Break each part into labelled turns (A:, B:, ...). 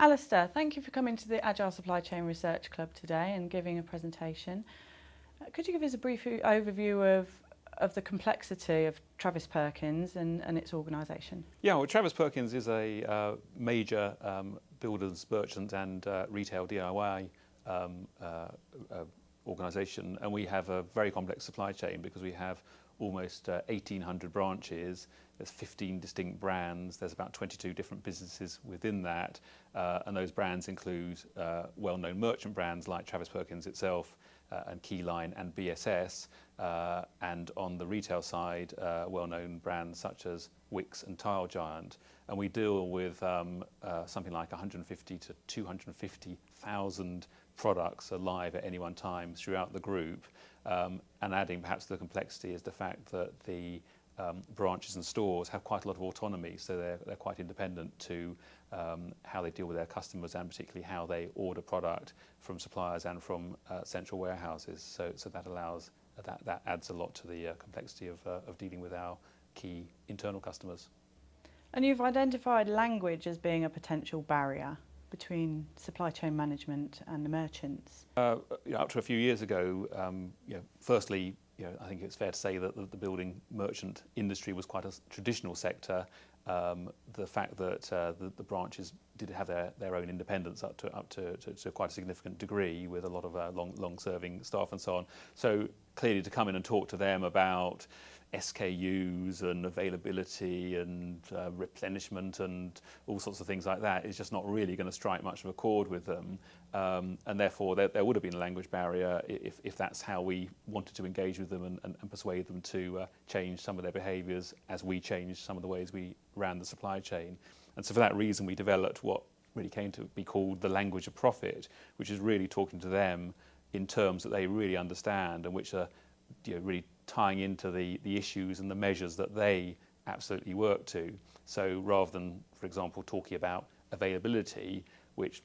A: Alistair, thank you for coming to the Agile Supply Chain Research Club today and giving a presentation. Could you give us a brief overview of the complexity of Travis Perkins and its organisation?
B: Yeah, well, Travis Perkins is a major builders, merchants and retail DIY organisation, and we have a very complex supply chain because we have almost 1,800 branches. There's 15 distinct brands. There's about 22 different businesses within that, and those brands include well-known merchant brands like Travis Perkins itself and Keyline and BSS, and on the retail side, well-known brands such as Wix and Tile Giant. And we deal with something like 150 to 250,000 products are live at any one time throughout the group. And adding perhaps to the complexity is the fact that the branches and stores have quite a lot of autonomy, so they're quite independent to how they deal with their customers and particularly how they order product from suppliers and from central warehouses. So that allows that adds a lot to the complexity of dealing with our key internal customers.
A: And you've identified language as being a potential barrier between supply chain management and the merchants.
B: Up to a few years ago, firstly, I think it's fair to say that the building merchant industry was quite a traditional sector. The fact that the branches did have their own independence up to quite a significant degree, with a lot of long-serving staff and so on. So clearly, to come in and talk to them about SKUs and availability and replenishment and all sorts of things like that is just not really going to strike much of a chord with them, and therefore there would have been a language barrier if that's how we wanted to engage with them and persuade them to change some of their behaviours as we changed some of the ways we ran the supply chain. And so for that reason we developed what really came to be called the language of profit, which is really talking to them in terms that they really understand and which are really tying into the issues and the measures that they absolutely work to. So rather than, for example, talking about availability, which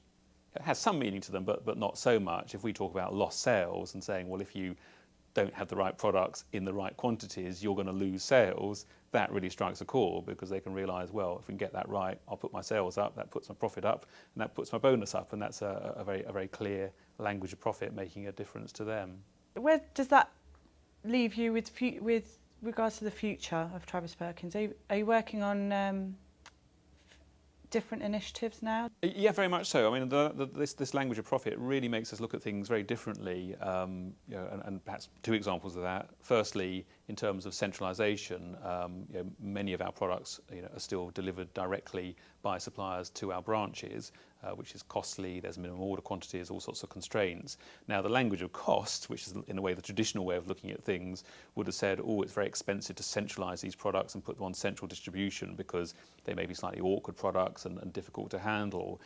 B: has some meaning to them, but not so much, if we talk about lost sales and saying, well, if you don't have the right products in the right quantities, you're going to lose sales, that really strikes a chord, because they can realise, well, if we can get that right, I'll put my sales up, that puts my profit up, and that puts my bonus up, and that's a very clear language of profit, making a difference to them.
A: Where does that leave you with regards to the future of Travis Perkins? Are you working on different initiatives now?
B: Yeah, very much so. I mean, this language of profit really makes us look at things very differently, and perhaps two examples of that. Firstly, in terms of centralisation, many of our products are still delivered directly by suppliers to our branches, which is costly. There's minimum order quantities, all sorts of constraints. Now, the language of cost, which is in a way the traditional way of looking at things, would have said, oh, it's very expensive to centralise these products and put them on central distribution because they may be slightly awkward products and difficult to handle.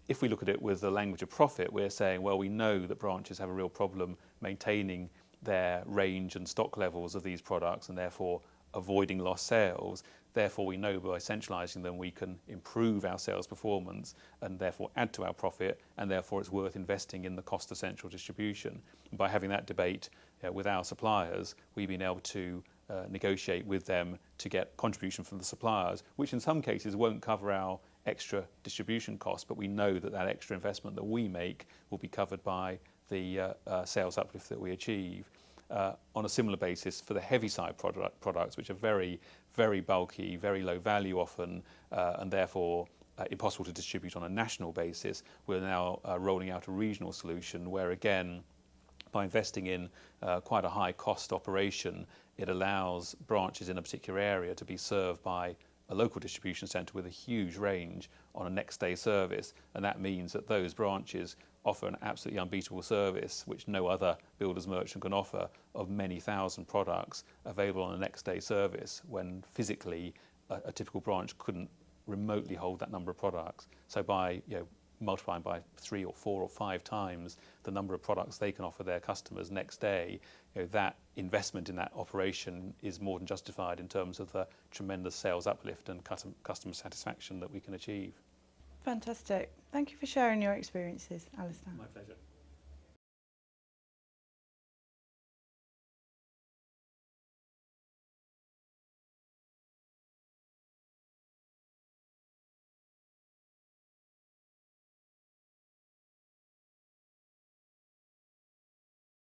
B: If we look at it with the language of profit, we're saying, well, we know that branches have a real problem maintaining their range and stock levels of these products and therefore avoiding lost sales. Therefore, we know by centralising them we can improve our sales performance and therefore add to our profit, and therefore it's worth investing in the cost of central distribution. And by having that debate with our suppliers, we've been able to negotiate with them to get contribution from the suppliers, which in some cases won't cover our extra distribution costs, but we know that that extra investment that we make will be covered by the sales uplift that we achieve. On a similar basis for the heavy side products, which are very, very bulky, very low value often, and therefore impossible to distribute on a national basis, we're now rolling out a regional solution where, again, by investing in quite a high cost operation, it allows branches in a particular area to be served by a local distribution centre with a huge range on a next day service, and that means that those branches offer an absolutely unbeatable service which no other builder's merchant can offer, of many thousand products available on a next day service, when physically a typical branch couldn't remotely hold that number of products. So by multiplying by 3 or 4 or 5 times the number of products they can offer their customers next day, that investment in that operation is more than justified in terms of the tremendous sales uplift and customer satisfaction that we can achieve.
A: Fantastic. Thank you for sharing your experiences, Alistair.
B: My pleasure.